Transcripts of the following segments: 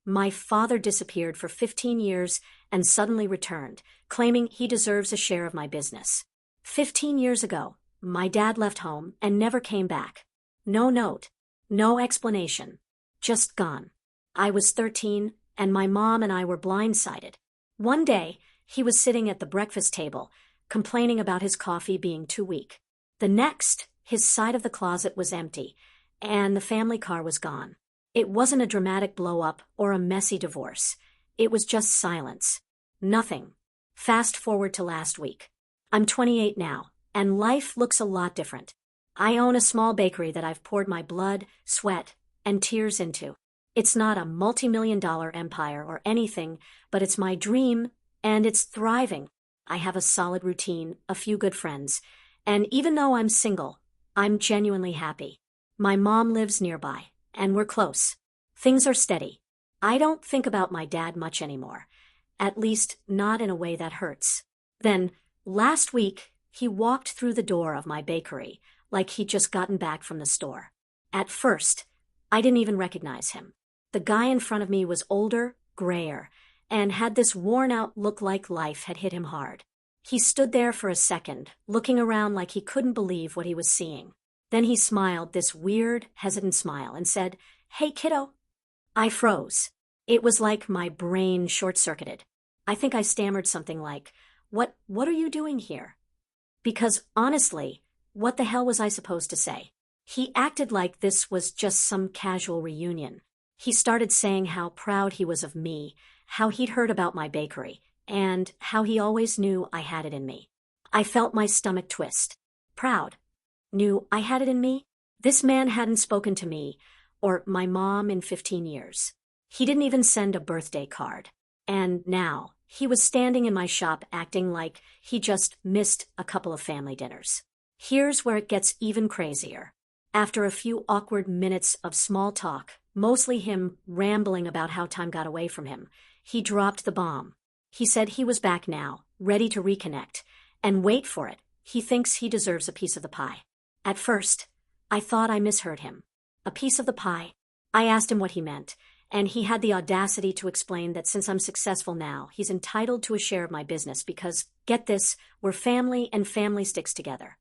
My father disappeared for 15 years and suddenly returned, claiming he deserves a share of my business. 15 years ago, my dad left home and never came back. No note, no explanation, just gone. I was 13, and my mom and I were blindsided. One day, he was sitting at the breakfast table, complaining about his coffee being too weak. The next, his side of the closet was empty, and the family car was gone. It wasn't a dramatic blow-up or a messy divorce. It was just silence. Nothing. Fast forward to last week. I'm 28 now, and life looks a lot different. I own a small bakery that I've poured my blood, sweat, and tears into. It's not a multi-million-dollar empire or anything, but it's my dream, and it's thriving. I have a solid routine, a few good friends, and even though I'm single, I'm genuinely happy. My mom lives nearby, and we're close. Things are steady. I don't think about my dad much anymore, at least not in a way that hurts. Then, last week, he walked through the door of my bakery like he'd just gotten back from the store. At first, I didn't even recognize him. The guy in front of me was older, grayer, and had this worn-out look like life had hit him hard. He stood there for a second, looking around like he couldn't believe what he was seeing. Then he smiled this weird, hesitant smile and said, "Hey, kiddo." I froze. It was like my brain short-circuited. I think I stammered something like, What are you doing here?" Because, honestly, what the hell was I supposed to say? He acted like this was just some casual reunion. He started saying how proud he was of me, how he'd heard about my bakery, and how he always knew I had it in me. I felt my stomach twist. Proud. Knew I had it in me? This man hadn't spoken to me, or my mom, in 15 years. He didn't even send a birthday card. And now, he was standing in my shop acting like he just missed a couple of family dinners. Here's where it gets even crazier. After a few awkward minutes of small talk, mostly him rambling about how time got away from him, he dropped the bomb. He said he was back now, ready to reconnect, and wait for it, he thinks he deserves a piece of the pie. At first, I thought I misheard him. A piece of the pie? I asked him what he meant, and he had the audacity to explain that since I'm successful now, he's entitled to a share of my business because, get this, we're family and family sticks together.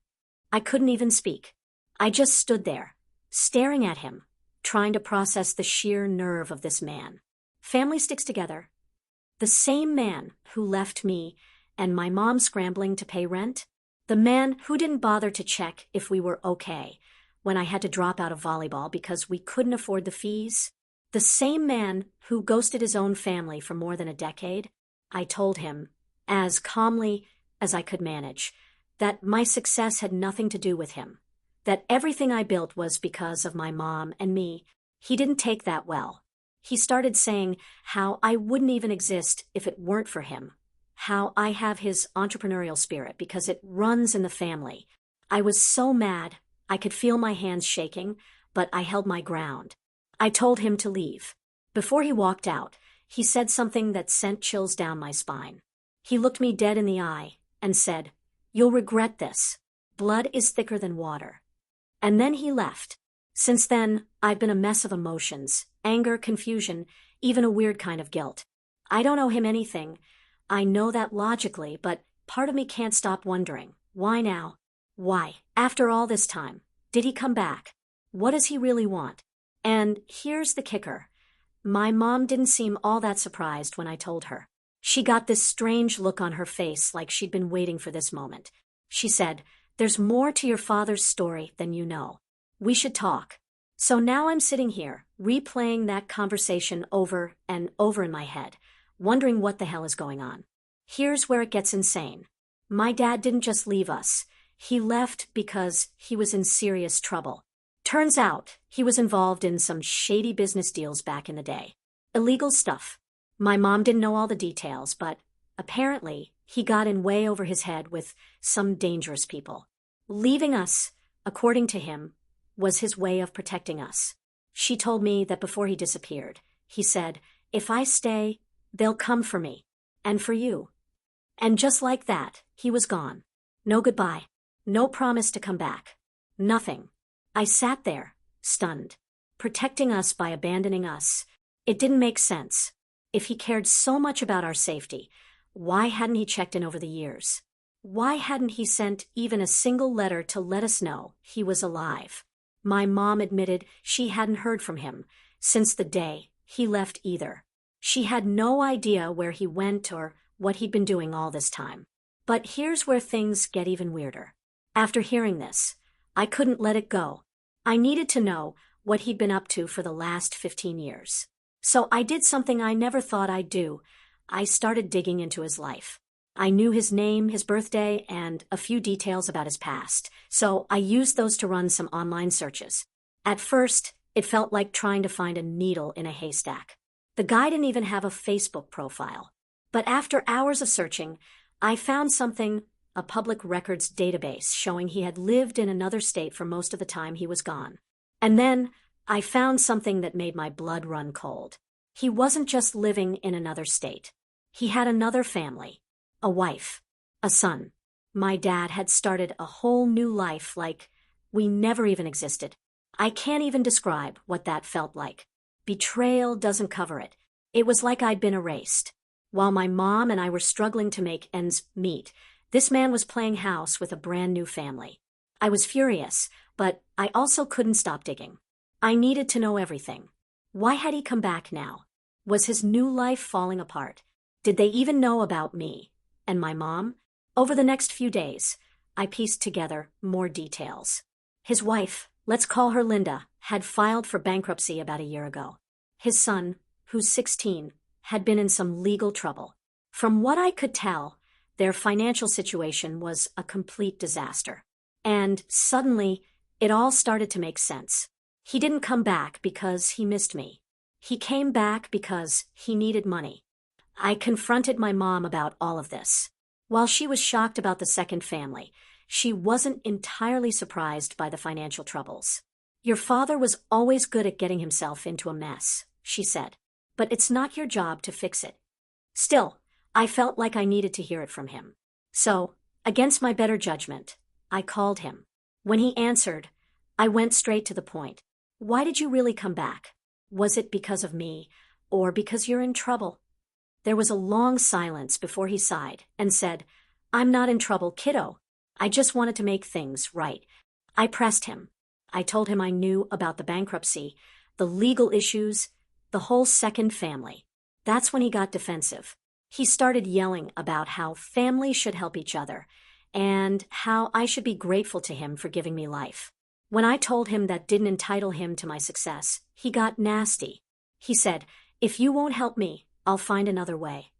I couldn't even speak. I just stood there, staring at him, trying to process the sheer nerve of this man. Family sticks together. The same man who left me and my mom scrambling to pay rent? The man who didn't bother to check if we were okay when I had to drop out of volleyball because we couldn't afford the fees? The same man who ghosted his own family for more than a decade? I told him, as calmly as I could manage, that my success had nothing to do with him, that everything I built was because of my mom and me. He didn't take that well. He started saying how I wouldn't even exist if it weren't for him, how I have his entrepreneurial spirit because it runs in the family. I was so mad, I could feel my hands shaking, but I held my ground. I told him to leave. Before he walked out, he said something that sent chills down my spine. He looked me dead in the eye and said, "You'll regret this. Blood is thicker than water." And then he left. Since then, I've been a mess of emotions, anger, confusion, even a weird kind of guilt. I don't owe him anything. I know that logically, but part of me can't stop wondering, why now? Why, after all this time, did he come back? What does he really want? And here's the kicker. My mom didn't seem all that surprised when I told her. She got this strange look on her face like she'd been waiting for this moment. She said, "There's more to your father's story than you know. We should talk." So now I'm sitting here, replaying that conversation over and over in my head, wondering what the hell is going on. Here's where it gets insane. My dad didn't just leave us. He left because he was in serious trouble. Turns out, he was involved in some shady business deals back in the day. Illegal stuff. My mom didn't know all the details, but apparently, he got in way over his head with some dangerous people. Leaving us, according to him, was his way of protecting us. She told me that before he disappeared, he said, "If I stay, they'll come for me. And for you." And just like that, he was gone. No goodbye. No promise to come back. Nothing. I sat there, stunned. Protecting us by abandoning us. It didn't make sense. If he cared so much about our safety, why hadn't he checked in over the years? Why hadn't he sent even a single letter to let us know he was alive? My mom admitted she hadn't heard from him since the day he left either. She had no idea where he went or what he'd been doing all this time. But here's where things get even weirder. After hearing this, I couldn't let it go. I needed to know what he'd been up to for the last 15 years. So I did something I never thought I'd do. I started digging into his life. I knew his name, his birthday, and a few details about his past, so I used those to run some online searches. At first, it felt like trying to find a needle in a haystack. The guy didn't even have a Facebook profile. But after hours of searching, I found something, a public records database showing he had lived in another state for most of the time he was gone. And then, I found something that made my blood run cold. He wasn't just living in another state. He had another family. A wife, a son. My dad had started a whole new life like we never even existed. I can't even describe what that felt like. Betrayal doesn't cover it. It was like I'd been erased. While my mom and I were struggling to make ends meet, this man was playing house with a brand new family. I was furious, but I also couldn't stop digging. I needed to know everything. Why had he come back now? Was his new life falling apart? Did they even know about me? And my mom? Over the next few days, I pieced together more details. His wife, let's call her Linda, had filed for bankruptcy about a year ago. His son, who's 16, had been in some legal trouble. From what I could tell, their financial situation was a complete disaster. And suddenly, it all started to make sense. He didn't come back because he missed me. He came back because he needed money. I confronted my mom about all of this. While she was shocked about the second family, she wasn't entirely surprised by the financial troubles. Your father was always good at getting himself into a mess, she said, but it's not your job to fix it. Still, I felt like I needed to hear it from him. So, against my better judgment, I called him. When he answered, I went straight to the point. Why did you really come back? Was it because of me, or because you're in trouble? There was a long silence before he sighed and said, I'm not in trouble, kiddo. I just wanted to make things right. I pressed him. I told him I knew about the bankruptcy, the legal issues, the whole second family. That's when he got defensive. He started yelling about how families should help each other and how I should be grateful to him for giving me life. When I told him that didn't entitle him to my success, he got nasty. He said, if you won't help me, I'll find another way.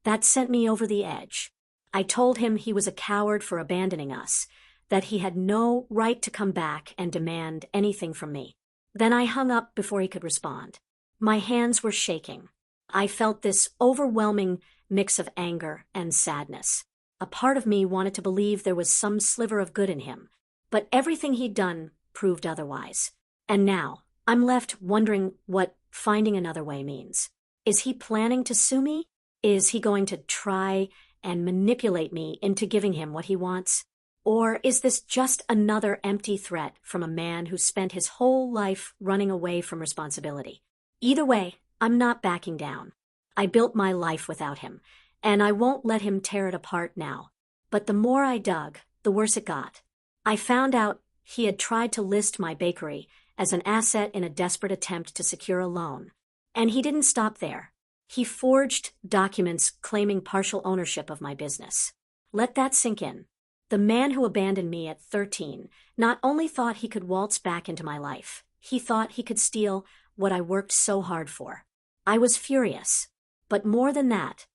That sent me over the edge. I told him he was a coward for abandoning us, that he had no right to come back and demand anything from me. Then I hung up before he could respond. My hands were shaking. I felt this overwhelming mix of anger and sadness. A part of me wanted to believe there was some sliver of good in him, but everything he'd done proved otherwise. And now, I'm left wondering what finding another way means. Is he planning to sue me? Is he going to try and manipulate me into giving him what he wants? Or is this just another empty threat from a man who spent his whole life running away from responsibility? Either way, I'm not backing down. I built my life without him, and I won't let him tear it apart now. But the more I dug, the worse it got. I found out he had tried to list my bakery as an asset in a desperate attempt to secure a loan. And he didn't stop there. He forged documents claiming partial ownership of my business. Let that sink in. The man who abandoned me at 13 not only thought he could waltz back into my life, he thought he could steal what I worked so hard for. I was furious. But more than that,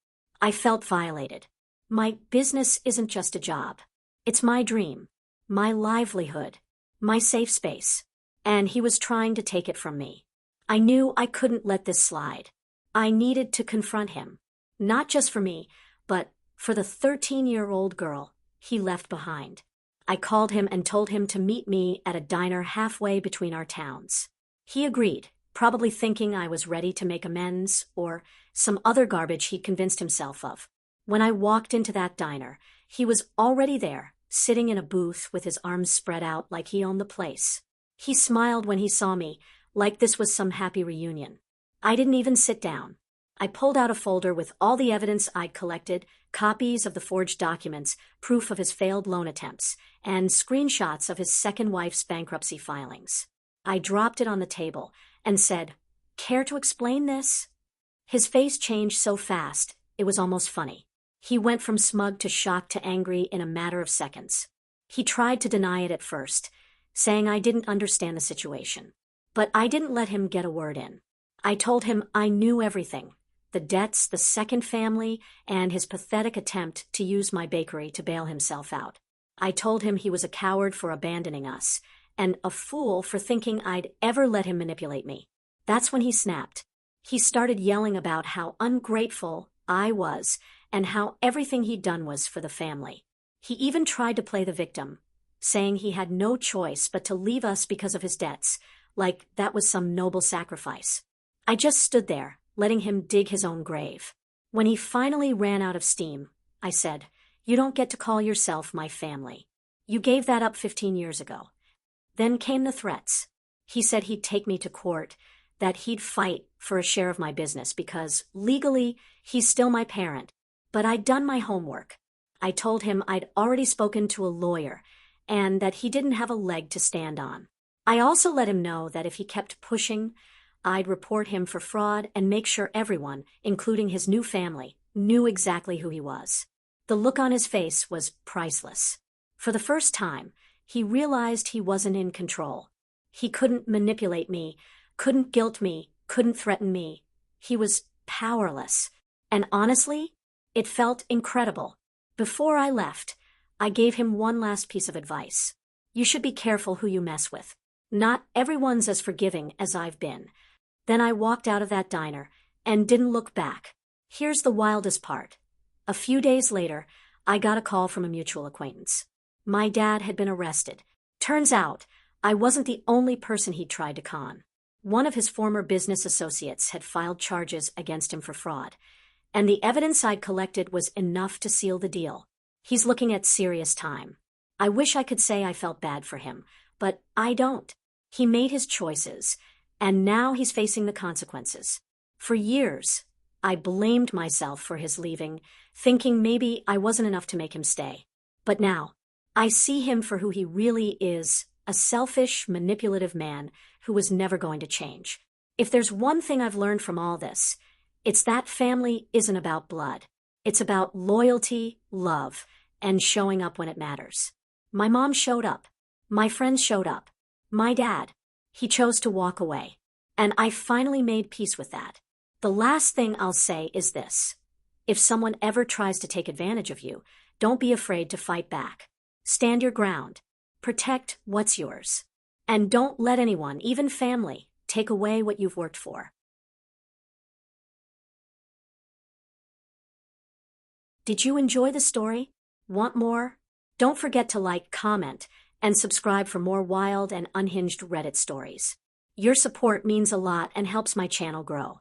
I felt violated. My business isn't just a job. It's my dream, my livelihood, my safe space. And he was trying to take it from me. I knew I couldn't let this slide. I needed to confront him. Not just for me, but for the 13-year-old girl he left behind. I called him and told him to meet me at a diner halfway between our towns. He agreed, probably thinking I was ready to make amends or some other garbage he'd convinced himself of. When I walked into that diner, he was already there, sitting in a booth with his arms spread out like he owned the place. He smiled when he saw me, like this was some happy reunion. I didn't even sit down. I pulled out a folder with all the evidence I'd collected, copies of the forged documents, proof of his failed loan attempts, and screenshots of his second wife's bankruptcy filings. I dropped it on the table and said, "Care to explain this?" His face changed so fast, it was almost funny. He went from smug to shocked to angry in a matter of seconds. He tried to deny it at first, saying I didn't understand the situation. But I didn't let him get a word in. I told him I knew everything. The debts, the second family, and his pathetic attempt to use my bakery to bail himself out. I told him he was a coward for abandoning us, and a fool for thinking I'd ever let him manipulate me. That's when he snapped. He started yelling about how ungrateful I was and how everything he'd done was for the family. He even tried to play the victim, saying he had no choice but to leave us because of his debts, like that was some noble sacrifice. I just stood there, letting him dig his own grave. When he finally ran out of steam, I said, "You don't get to call yourself my family. You gave that up 15 years ago." Then came the threats. He said he'd take me to court, that he'd fight for a share of my business because, legally, he's still my parent. But I'd done my homework. I told him I'd already spoken to a lawyer and that he didn't have a leg to stand on. I also let him know that if he kept pushing, I'd report him for fraud and make sure everyone, including his new family, knew exactly who he was. The look on his face was priceless. For the first time, he realized he wasn't in control. He couldn't manipulate me, couldn't guilt me, couldn't threaten me. He was powerless. And honestly, it felt incredible. Before I left, I gave him one last piece of advice. You should be careful who you mess with. Not everyone's as forgiving as I've been. Then I walked out of that diner and didn't look back. Here's the wildest part. A few days later, I got a call from a mutual acquaintance. My dad had been arrested. Turns out, I wasn't the only person he'd tried to con. One of his former business associates had filed charges against him for fraud, and the evidence I'd collected was enough to seal the deal. He's looking at serious time. I wish I could say I felt bad for him, but I don't. He made his choices, and now he's facing the consequences. For years, I blamed myself for his leaving, thinking maybe I wasn't enough to make him stay. But now, I see him for who he really is, a selfish, manipulative man who was never going to change. If there's one thing I've learned from all this, it's that family isn't about blood. It's about loyalty, love, and showing up when it matters. My mom showed up. My friends showed up. My dad, he chose to walk away. And I finally made peace with that. The last thing I'll say is this. If someone ever tries to take advantage of you, don't be afraid to fight back. Stand your ground. Protect what's yours. And don't let anyone, even family, take away what you've worked for. Did you enjoy the story? Want more? Don't forget to like, comment, and subscribe for more wild and unhinged Reddit stories. Your support means a lot and helps my channel grow.